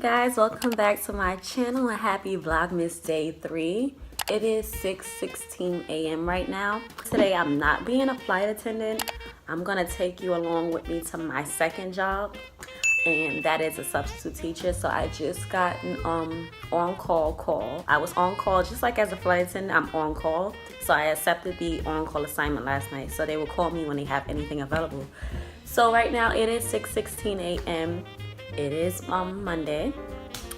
guys, welcome back to my channel and happy Vlogmas day 3. It is 6:16 a.m. right now. Today I'm not being a flight attendant. I'm gonna take you along with me to my second job, and that is a substitute teacher. So I just got an on-call call. I was on call just like as a flight attendant. I'm on call, so I accepted the on-call assignment last night, so they will call me when they have anything available. So right now it is 6:16 a.m. It is Monday.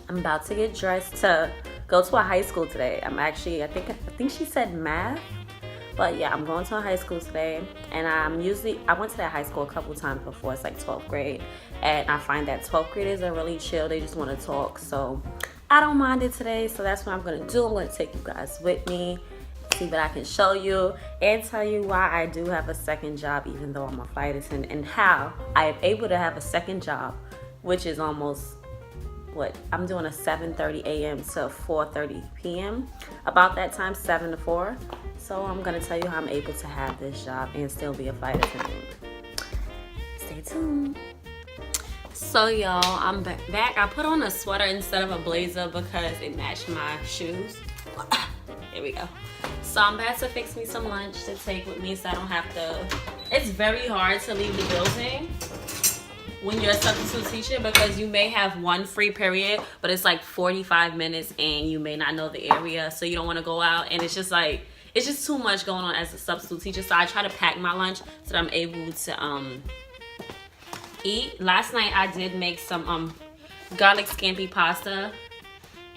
I'm about to get dressed to go to a high school today. I think she said math, but yeah, I'm going to a high school today. And I went to that high school a couple times before. It's like 12th grade, and I find that 12th graders are really chill. They just want to talk, so I don't mind it today. So that's what I'm gonna do. I'm gonna take you guys with me, see what I can show you, and tell you why I do have a second job even though I'm a flight attendant, and how I am able to have a second job, which is almost what I'm doing, a 7:30 a.m. to 4:30 p.m. about that time, 7 to 4. So I'm gonna tell you how I'm able to have this job and still be a flight attendant. Stay tuned. So y'all, I'm back. I put on a sweater instead of a blazer because it matched my shoes. Here we go. So I'm about to fix me some lunch to take with me so I don't have to. It's very hard to leave the building when you're a substitute teacher because you may have one free period, but it's like 45 minutes and you may not know the area, so you don't want to go out, and it's just too much going on as a substitute teacher. So I try to pack my lunch so that I'm able to eat. Last night I did make some garlic scampi pasta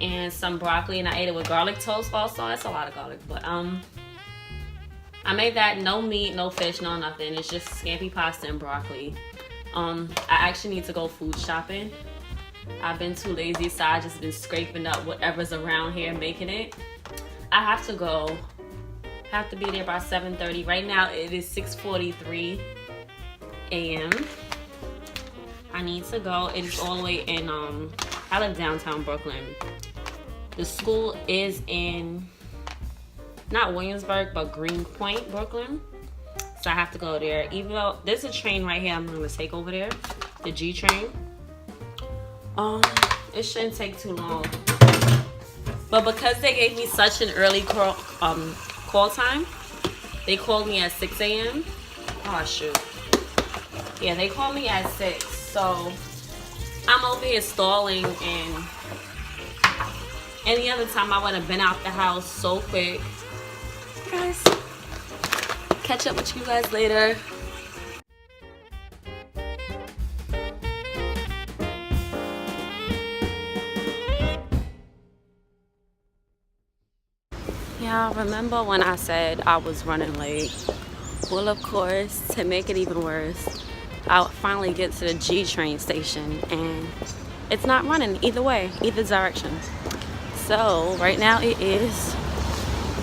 and some broccoli, and I ate it with garlic toast also. That's a lot of garlic, but I made that, no meat, no fish, no nothing. It's just scampi pasta and broccoli. I actually need to go food shopping. I've been too lazy, so I just been scraping up whatever's around here making it. I have to be there by 7:30. Right now it is 6:43 a.m. I need to go. It is all the way in I live downtown Brooklyn. The school is in not Williamsburg but Greenpoint, Brooklyn. So I have to go there. Even though there's a train right here I'm gonna take over there, the G train. It shouldn't take too long. But because they gave me such an early call time, they called me at 6 a.m. Oh shoot. Yeah, they called me at 6. So I'm over here stalling, and any other time I would have been out the house so quick. Guys, catch up with you guys later. Y'all remember when I said I was running late? Well, of course, to make it even worse, I finally get to the G train station and it's not running either way, either direction. So right now it is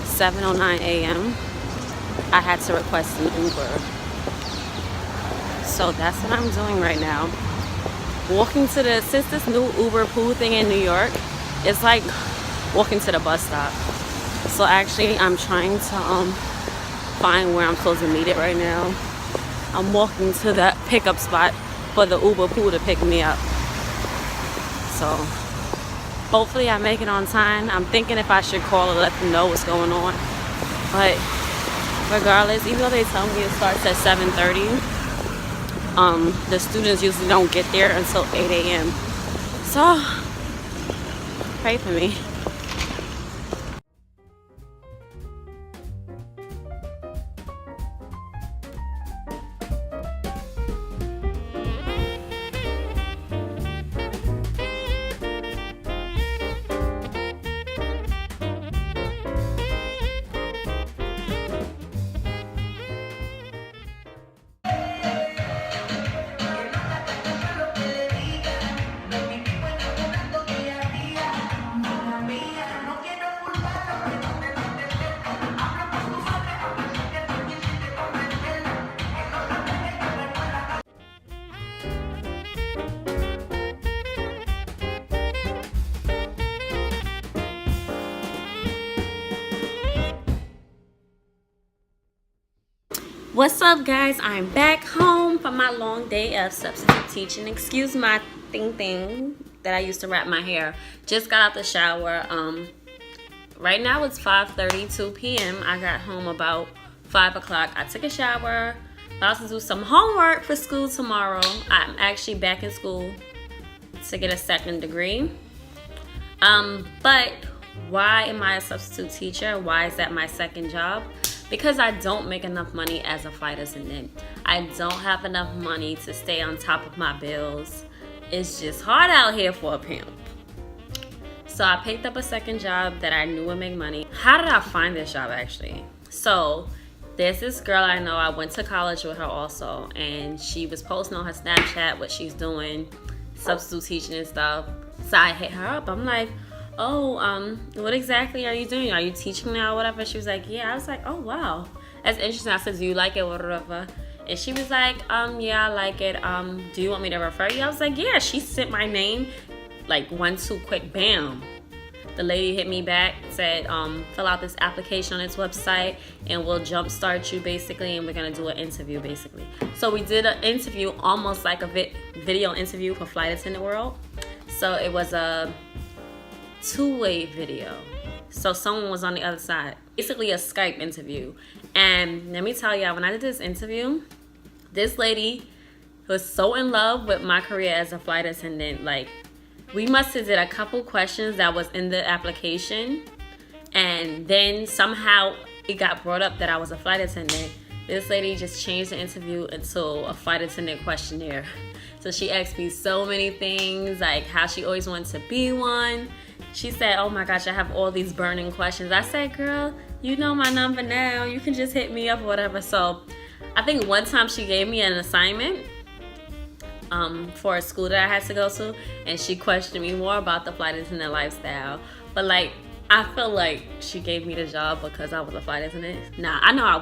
7:09 a.m. I had to request an Uber. So that's what I'm doing right now. Walking to since this new Uber pool thing in New York, it's like walking to the bus stop. So actually I'm trying to find where I'm supposed to meet it right now. I'm walking to that pickup spot for the Uber pool to pick me up. So hopefully I make it on time. I'm thinking if I should call and let them know what's going on. But regardless, even though they tell me it starts at 7:30, the students usually don't get there until 8 a.m. So pray for me. What's up, guys? I'm back home from my long day of substitute teaching. Excuse my thing that I used to wrap my hair. Just got out the shower. Right now it's 5:32 p.m. I got home about 5 o'clock. I took a shower. About to do some homework for school tomorrow. I'm actually back in school to get a second degree. But why am I a substitute teacher? Why is that my second job? Because I don't make enough money as a flight attendant. I don't have enough money to stay on top of my bills. It's just hard out here for a pimp. So I picked up a second job that I knew would make money. How did I find this job actually? So there's this girl I know. I went to college with her also, and she was posting on her Snapchat what she's doing, substitute teaching and stuff. So I hit her up. I'm like, oh, what exactly are you doing? Are you teaching now or whatever? She was like, yeah. I was like, oh, wow. That's interesting. I said, do you like it, whatever? And she was like, yeah, I like it. Do you want me to refer you? I was like, yeah. She sent my name, like 1-2 quick, bam. The lady hit me back, said, fill out this application on its website and we'll jumpstart you basically, and we're gonna do an interview basically. So we did an interview, almost like a video interview for Flight Attendant World. So it was a two-way video. So someone was on the other side. Basically a Skype interview. And let me tell y'all, when I did this interview, this lady was so in love with my career as a flight attendant. Like, we must have did a couple questions that was in the application, and then somehow it got brought up that I was a flight attendant. This lady just changed the interview into a flight attendant questionnaire. So she asked me so many things, like how she always wanted to be one. She said, oh my gosh, I have all these burning questions. I said, girl, you know my number now. You can just hit me up or whatever. So I think one time she gave me an assignment for a school that I had to go to, and she questioned me more about the flight attendant lifestyle. But like, I feel like she gave me the job because I was a flight attendant. Nah, I know I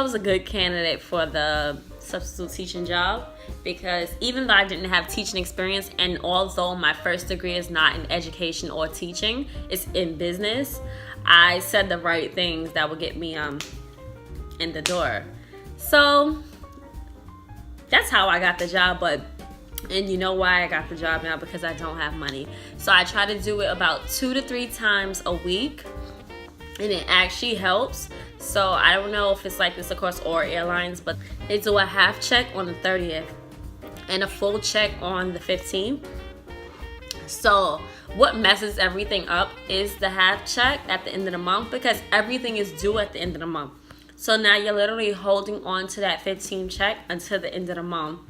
was a good candidate for the substitute teaching job, because even though I didn't have teaching experience, and although my first degree is not in education or teaching, it's in business, I said the right things that would get me in the door. So that's how I got the job. And you know why I got the job now? Because I don't have money. So I try to do it about 2 to 3 times a week, and it actually helps. So I don't know if it's like this across all airlines, but they do a half check on the 30th and a full check on the 15th. So what messes everything up is the half check at the end of the month, because everything is due at the end of the month. So now you're literally holding on to that 15 check until the end of the month,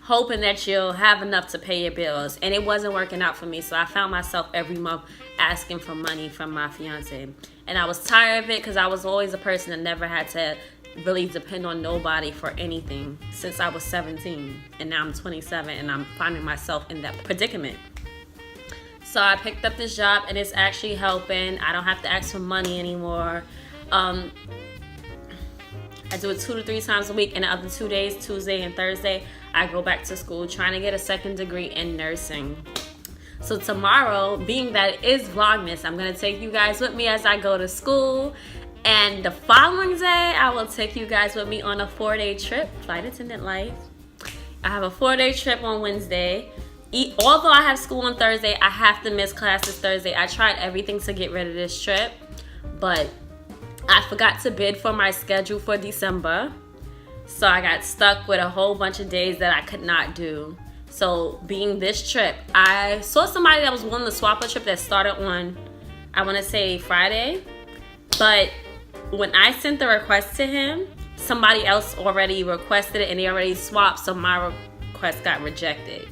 hoping that you'll have enough to pay your bills. And it wasn't working out for me, so I found myself every month asking for money from my fiance. And I was tired of it, because I was always a person that never had to really depend on nobody for anything since I was 17. And now I'm 27, and I'm finding myself in that predicament. So I picked up this job, and it's actually helping. I don't have to ask for money anymore. I do it 2 to 3 times a week, and the other 2 days, Tuesday and Thursday, I go back to school trying to get a second degree in nursing. So tomorrow, being that it is Vlogmas, I'm going to take you guys with me as I go to school. And the following day, I will take you guys with me on a 4-day trip, flight attendant life. I have a 4-day trip on Wednesday. Although I have school on Thursday, I have to miss classes Thursday. I tried everything to get rid of this trip, but I forgot to bid for my schedule for December. So I got stuck with a whole bunch of days that I could not do. So being this trip, I saw somebody that was willing to swap a trip that started on, I want to say Friday. But when I sent the request to him, somebody else already requested it and they already swapped, so my request got rejected.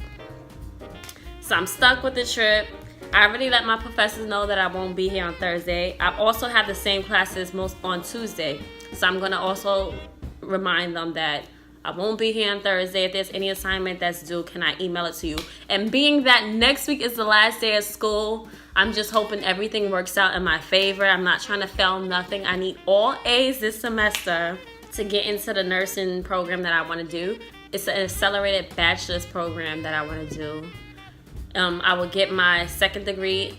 So I'm stuck with the trip. I already let my professors know that I won't be here on Thursday. I also have the same classes on Tuesday. So I'm going to also remind them that I won't be here on Thursday. If there's any assignment that's due, can I email it to you? And being that next week is the last day of school, I'm just hoping everything works out in my favor. I'm not trying to fail nothing. I need all A's this semester to get into the nursing program that I want to do. It's an accelerated bachelor's program that I want to do. I will get my second degree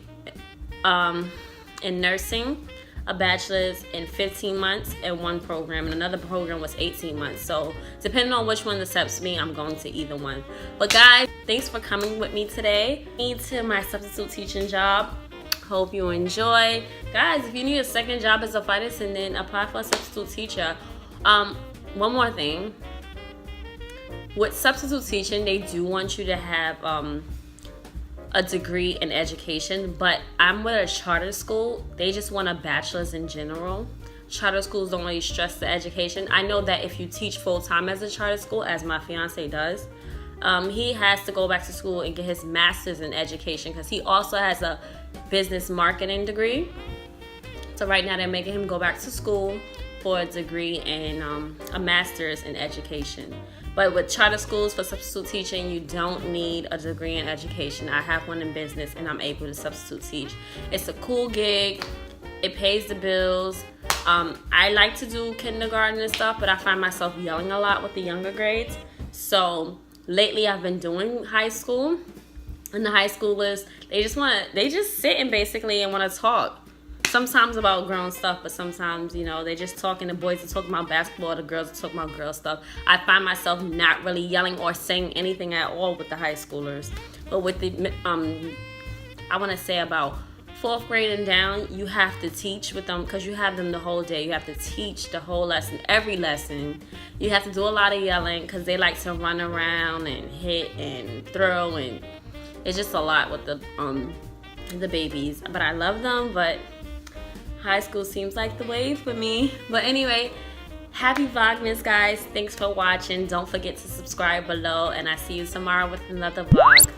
in nursing a bachelor's in 15 months in one program, and another program was 18 months. So depending on which one accepts me, I'm going to either one. But guys, thanks for coming with me today to my substitute teaching job. Hope you enjoy. Guys, if you need a second job as a flight attendant, apply for a substitute teacher. One more thing. With substitute teaching, they do want you to have a degree in education, but I'm with a charter school. They just want a bachelor's in general. Charter schools don't really stress the education. I know that if you teach full-time as a charter school, as my fiance does, he has to go back to school and get his master's in education because he also has a business marketing degree. So right now they're making him go back to school for a degree and a master's in education. But with charter schools for substitute teaching, you don't need a degree in education. I have one in business and I'm able to substitute teach. It's a cool gig. It pays the bills. I like to do kindergarten and stuff, but I find myself yelling a lot with the younger grades. So lately I've been doing high school. And the high schoolers, they just sit and basically and want to talk. Sometimes about grown stuff, but sometimes, you know, they just talking. The boys are talking about basketball, the girls are talking about girl stuff. I find myself not really yelling or saying anything at all with the high schoolers. But with the, I want to say about 4th grade and down, you have to teach with them because you have them the whole day. You have to teach the whole lesson, every lesson. You have to do a lot of yelling because they like to run around and hit and throw, and it's just a lot with the babies. But I love them, but high school seems like the wave for me. But anyway, happy Vlogmas, guys. Thanks for watching. Don't forget to subscribe below, and I see you tomorrow with another vlog.